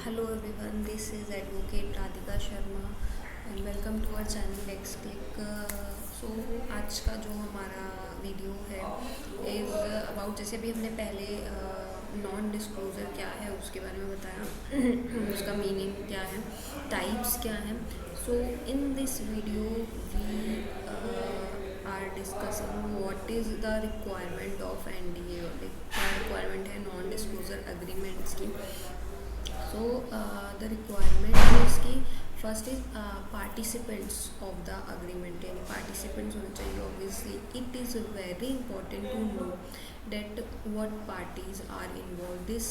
Hello everyone, this is Advocate Radhika Sharma and welcome to our channel Let's Click. So आज का जो हमारा video है is about, जैसे भी हमने पहले नॉन डिस्क्लोजर क्या है उसके बारे में बताया उसका मीनिंग क्या है, टाइप्स क्या हैं. So in this video we are discussing what is the requirement of NDA, क्या रिक्वायरमेंट है नॉन डिस्क्लोजर अग्रीमेंट्स की. So the requirement is कि first is participants of the agreement, यानी participants होने चाहिए. Obviously it is very important to know that what parties are involved. This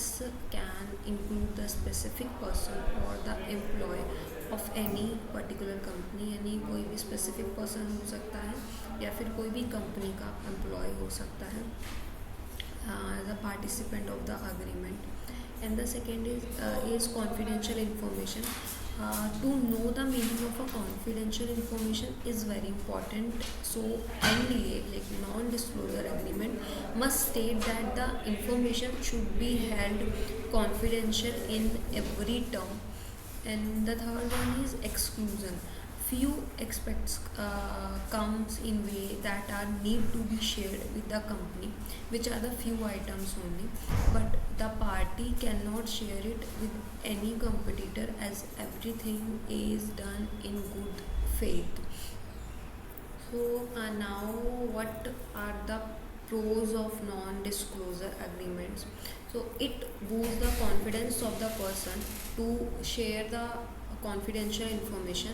can include the specific person or the employee of any particular company, यानी कोई भी specific person हो सकता है या फिर कोई भी company का employee हो सकता है as a participant of the agreement. And the second is confidential information. To know the meaning of a confidential information is very important. So NDA, like non-disclosure agreement, must state that the information should be held confidential in every term. And the third one is exclusion. Few aspects comes in way that are need to be shared with the company, which are the few items only, but the party cannot share it with any competitor as everything is done in good faith. So now what are the pros of non-disclosure agreements? So it boosts the confidence of the person to share the confidential information,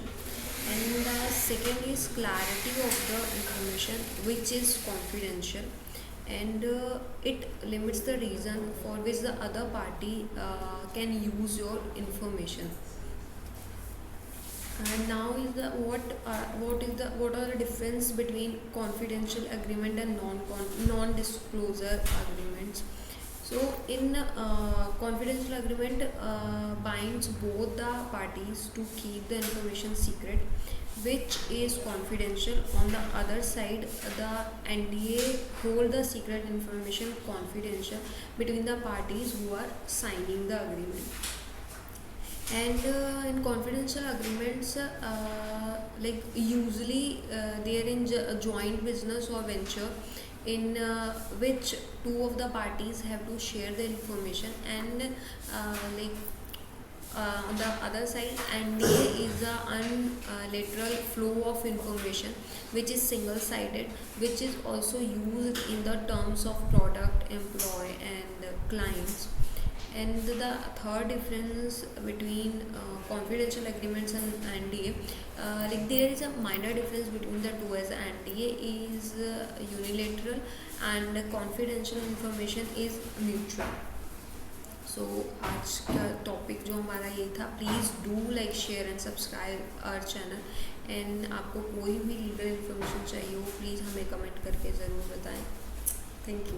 and the second is clarity of the information which is confidential, and it limits the reason for which the other party can use your information. And now is the what are the difference between confidential agreement and non-disclosure agreements. So in confidential agreement binds both the parties to keep the information secret, which is confidential. On the other side, the NDA hold the secret information confidential between the parties who are signing the agreement. And in confidential agreements, like usually they are in a joint business or venture in which two of the parties have to share the information, and on the other side, NDA is the unilateral flow of information which is single-sided, which is also used in the terms of product, employee and clients. And the third difference between confidential agreements and NDA, like there is a minor difference between the two, as NDA is unilateral and confidential information is mutual. So आज का topic जो हमारा ये था. Please do like, share and subscribe our channel. And आपको कोई भी legal information चाहिए हो प्लीज़ हमें कमेंट करके ज़रूर बताएं. Thank you.